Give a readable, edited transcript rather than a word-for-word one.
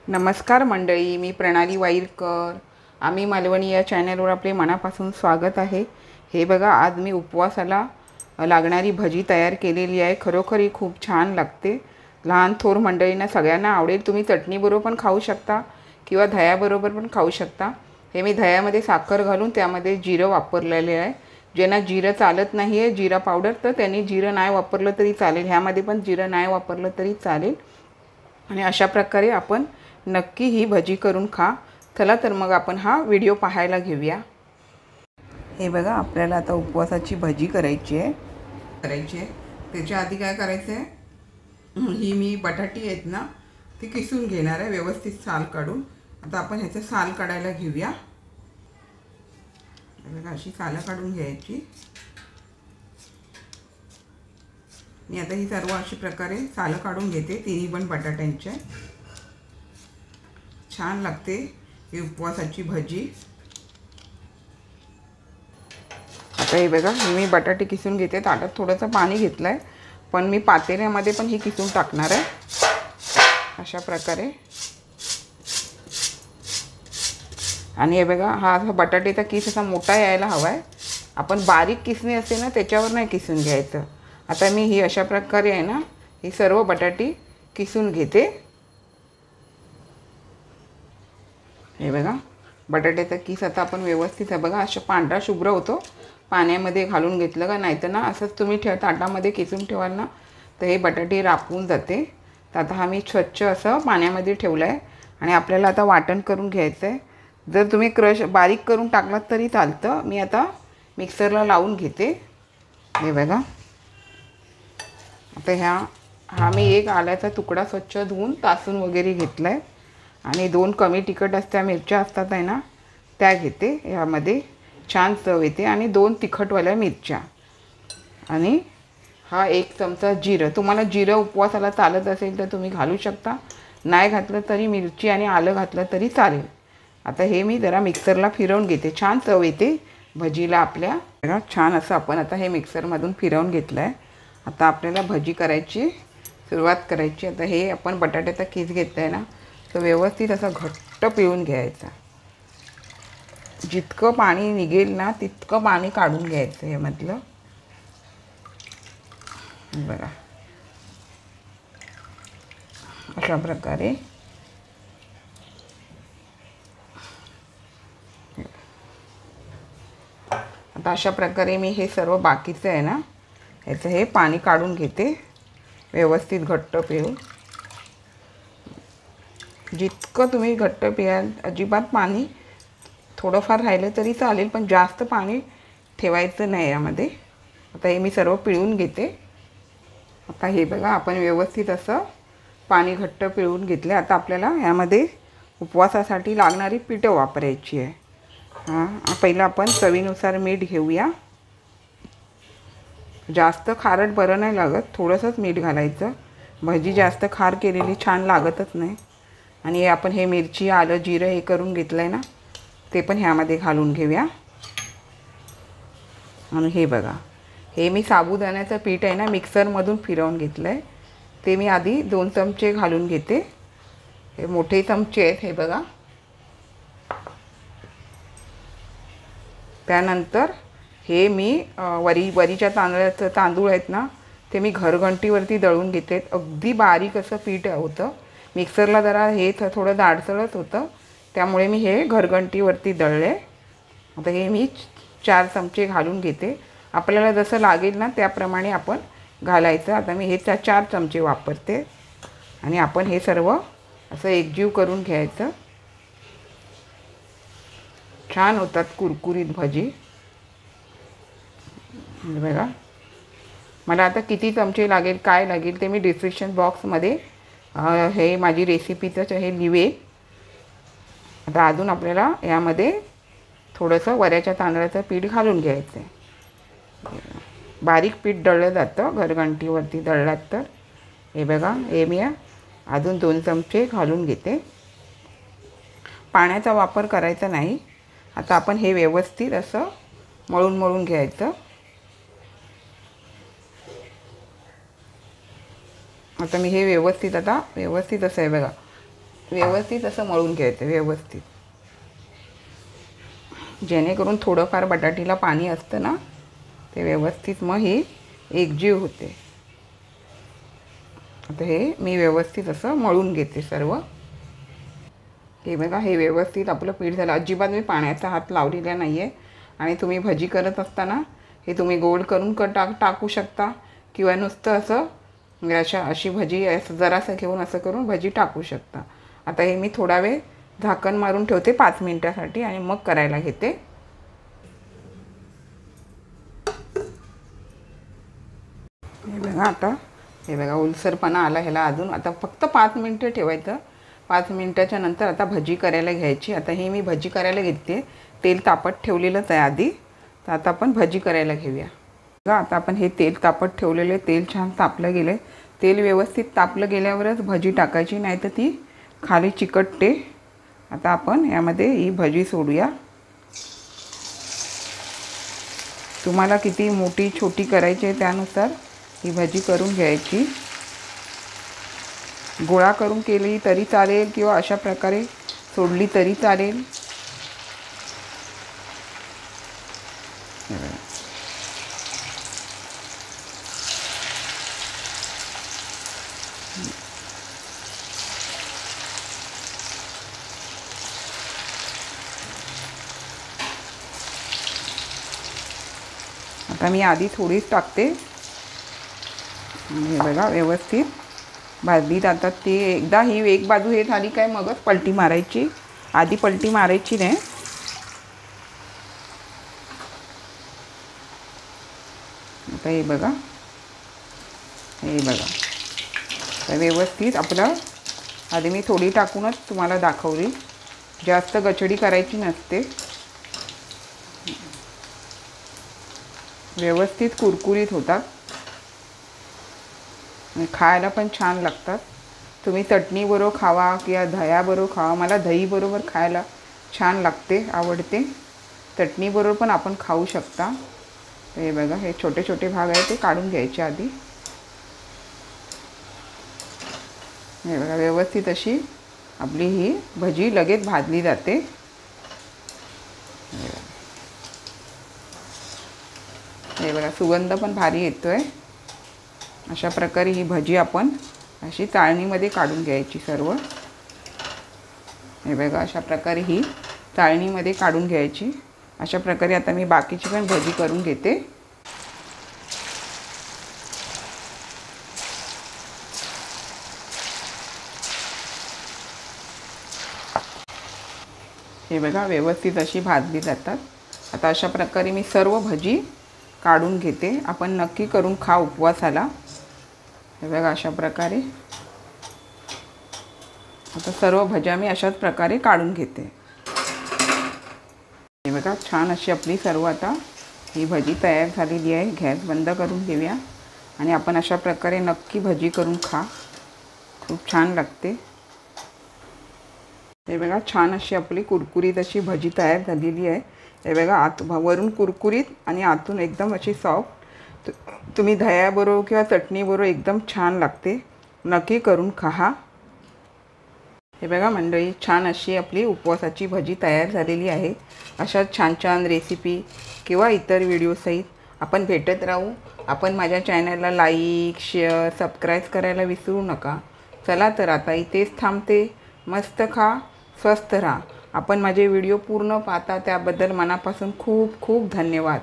नमस्कार मंडळी, मी प्रणाली वाईरकर. आम्ही मालवणी या चॅनलवर आपले मनापासून स्वागत आहे. हे बघा, आज मी उपवासाला लागणारी भजी तयार केलेली आहे. खरोखर ही खूप छान लागते. लहान थोर मंडळींना सगळ्यांना आवडेल. तुम्ही चटणीबरोबर पण खाऊ शकता किंवा दह्याबरोबर पण खाऊ शकता. हे मी दह्यामध्ये साखर घालून त्यामध्ये जिरं वापरलेले आहे. ज्यांना जिरं चालत नाही आहे, जिरा पावडर, तर त्यांनी जिरं नाही वापरलं तरी चालेल. ह्यामध्ये पण जिरं नाही वापरलं तरी चालेल. आणि अशा प्रकारे आपण नक्की ही भजी करून खा. चला तर मग आपण हा व्हिडिओ पाहायला घेऊया. हे बघा, आपल्याला आता उपवासाची भजी करायची आहे. त्याच्या आधी काय करायचं आहे, ही मी बटाटी आहेत ना, ती किसून घेणार आहे व्यवस्थित साल काढून. आता आपण ह्याचं साल काढायला घेऊया. बघा, अशी सालं काढून घ्यायची. मी आता ही सर्व अशा प्रकारे सालं काढून घेते. तिन्ही पण बटाट्यांच्या छान लागते ही उपवासाची भजी. आता हे बघा, मी बटाटे किसून घेते. ताटात थोडंसं पाणी घेतलं आहे, पण मी पातेल्यामध्ये पण ही किसून टाकणार आहे अशा प्रकारे. आणि हे बघा, हा बटाट्याचा किस असा मोठा यायला हवा आहे. आपण बारीक किसणी असते ना, त्याच्यावर नाही किसून घ्यायचं. आता मी ही अशा प्रकारे आहे ना, ही सर्व बटाटी किसून घेते. हे बघा, बटाट्याचा किस आता आपण व्यवस्थित आहे बघा, अशा पांढरा शुभ्र होतो. पाण्यामध्ये घालून घेतलं का, नाही तर ना असंच तुम्ही ताटामध्ये किसून ठेवाल ना, तर हे बटाटे रापून जाते. तर आता हा मी स्वच्छ असं पाण्यामध्ये ठेवलं आहे. आणि आपल्याला आता वाटण करून घ्यायचं आहे. जर तुम्ही बारीक करून टाकलात तरी चालतं. मी आता मिक्सरला लावून घेते. हे बघा, आता हा मी एक आल्याचा तुकडा स्वच्छ धुवून तासून वगैरे घेतला आहे. आणि 2 कमी तिखट असत्या मिरच्या असतात आहे ना, त्या घेते. ह्यामध्ये छान चव येते. आणि 2 तिखटवाल्या मिरच्या. आणि हा 1 चमचा जिरं. तुम्हाला जिरं उपवासाला चालत असेल तर तुम्ही घालू शकता. नाही घातलं तरी मिरची आणि आलं घातलं तरी चालेल. आता हे मी जरा मिक्सरला फिरवून घेते. छान चव येते भजीला आपल्या. छान असं आपण आता हे मिक्सरमधून फिरवून घेतलं आहे. आता आपल्याला भजी करायची सुरुवात करायची. आता हे आपण बटाट्याचा किस घेतला आहे ना, तर व्यवस्थित असं घट्ट पिळून घ्यायचा. जितकं पाणी निघेल ना, तितकं पाणी काढून घ्यायचं हे मधलं. बघा, अशा प्रकारे. आता अशा प्रकारे मी हे सर्व बाकीचं आहे ना, ह्याचं हे पाणी काढून घेते व्यवस्थित घट्ट पिळून. जितकं तुम्ही घट्ट पिळाल, अजिबात पाणी थोडंफार राहिलं तरी चालेल, पण जास्त पाणी ठेवायचं नाही यामध्ये. आता हे मी सर्व पिळून घेते. आता हे बघा, आपण व्यवस्थित असं पाणी घट्ट पिळून घेतले. आता आपल्याला यामध्ये उपवासासाठी लागणारी पिठं वापरायची आहे. पहिलं आपण चवीनुसार मीठ घेऊया. जास्त खारट बरं नाही लागत, थोडंसंच मीठ घालायचं. भजी जास्त खार केलेली छान लागतच नाही. आणि आपण हे मिरची, आलं, जिरं हे करून घेतलं आहे ना, ते पण ह्यामध्ये घालून घेऊया. आणि हे बघा, हे मी साबुदाण्याचं पीठ आहे ना, मिक्सरमधून फिरवून घेतलं आहे. ते मी आधी 2 चमचे घालून घेते. हे मोठे चमचे आहेत हे बघा. त्यानंतर हे मी वरीच्या तांदूळ आहेत ना, ते मी घरघंटीवरती दळून घेते. अगदी बारीक असं पीठ होतं. मिक्सरला जरा हे थोडं जाडसरच होतं, त्यामुळे मी हे घरघंटीवरती दळले. आता हे मी 4 चमचे घालून घेते. आपल्याला जसं लागेल ना त्याप्रमाणे आपण घालायचं. आता मी हे 4 चमचे वापरते. आणि आपण हे सर्व असं एकजीव करून घ्यायचं. छान होतात कुरकुरीत भजी. बघा, मला आता किती चमचे लागेल, काय लागेल ते मी डिस्क्रिप्शन बॉक्समध्ये हे माझी रेसिपीचं हे लिवेल. आता अजून आपल्याला यामध्ये थोडंसं वऱ्याच्या तांदळाचं पीठ घालून घ्यायचं आहे. बारीक पीठ दळलं जातं घरघंटीवरती दळलात तर. हे बघा, हे मी अजून 2 चमचे घालून घेते. पाण्याचा वापर करायचा नाही. आता आपण हे व्यवस्थित असं मळून घ्यायचं. आता मी हे व्यवस्थित असं आहे बघा, व्यवस्थित असं मळून घ्यायचं व्यवस्थित, जेणेकरून थोडंफार बटाटीला पाणी असतं ना, ते व्यवस्थित मग ही एकजीव होते. आता हे मी व्यवस्थित असं मळून घेते सर्व. हे बघा, हे व्यवस्थित आपलं पीठ झालं. अजिबात मी पाण्याचा हात लावलेला नाही आहे. आणि तुम्ही भजी करत असताना हे तुम्ही गोल करून टाकू शकता किंवा नुसतं असं अशी भजी असं जरासं घेऊन असं करून भजी टाकू शकता. आता हे मी थोडा वेळ झाकण मारून ठेवते 5 मिनिटासाठी आणि मग करायला घेते. हे बघा, आता हे बघा ओलसरपणा आला ह्याला अजून. आता फक्त 5 मिनिटं ठेवायचं. 5 मिनिटाच्या नंतर आता भजी करायला घ्यायची. आता ही मी भजी करायला घेते. तेल तापत ठेवलेलंच आहे आधी. तर आता आपण भजी करायला घेऊया. बघा, आता आपण हे तेल तापत ठेवलेले, तेल छान तापलं गेले. तेल व्यवस्थित तापलं गेल्यावरच भजी टाकायची, नाही तर ती खाली चिकटते. आता आपण यामध्ये ही भजी सोडूया. तुम्हाला किती मोठी छोटी करायची आहे त्यानुसार ही भजी करून घ्यायची. गोळा करून केली तरी चालेल किंवा अशा प्रकारे सोडली तरी चालेल. आता मी आधी थोडीच टाकते. हे बघा, व्यवस्थित भाजली जातात ती. एकदा ही एक बाजू हे झाली काय मगच पलटी मारायची, आधी पलटी मारायची नाही. आता हे बघा, हे बघा, तर व्यवस्थित आपलं आधी मी थोडी टाकूनच तुम्हाला दाखवली. जास्त गचडी करायची नसते. व्यवस्थित कुरकुरीत होतात आणि खायला पण छान लागतात. तुम्ही चटणीबरोबर खावा किंवा दह्याबरोबर खावा. मला दहीबरोबर खायला छान लागते, आवडते. चटणीबरोबर पण आपण खाऊ शकता. हे बघा, हे छोटे छोटे भाग आहे ते काढून घ्यायचे आधी. हे बघा, व्यवस्थित अशी आपली ही भजी लगेच भाजली जाते. हे बघा, सुगंध पण भारी येतोय. अशा प्रकारे ही भजी आपण अशी चाळणीमध्ये काढून घ्यायची सर्व. हे बघा, अशा प्रकारे ही चाळणीमध्ये काढून घ्यायची. अशा प्रकारे आता मी बाकीची पण भजी करून घेते. हे बघा, व्यवस्थित अशी भाजली जातात. आता अशा प्रकारे मी सर्व भजी काढून घेते. आपण नक्की करून खा उपवासाला. हे बघा, अशा प्रकारे आता सर्व भज्या मी अशाच प्रकारे काढून घेते. हे बघा, छान अशी आपली सर्व आता ही भजी तयार झालेली आहे. गॅस बंद करून घेऊया आणि आपण अशा प्रकारे नक्की भजी करून खा, खूप छान लागते. हे बघा, छान अशी आपली कुरकुरीत अशी भजी तयार झालेली आहे. हे बघा, वरून कुरकुरीत आणि आतून एकदम अशी सॉफ्ट. तुम्ही दह्याबरोबर किंवा चटणीबरोबर एकदम छान लागते. नक्की करून खा. हे बघा मंडळी, छान अशी आपली उपवासाची भजी तयार झालेली आहे. अशाच छान छान रेसिपी किंवा इतर व्हिडिओसहित आपण भेटत राहू. आपण माझ्या चॅनलला लाईक, शेअर, सबस्क्राईब करायला विसरू नका. चला तर आता इथेच थांबते. मस्त खा, स्वस्थ राहा. आपण माझे व्हिडिओ पूर्ण पाहता त्याबद्दल मनापासून खूप खूप धन्यवाद.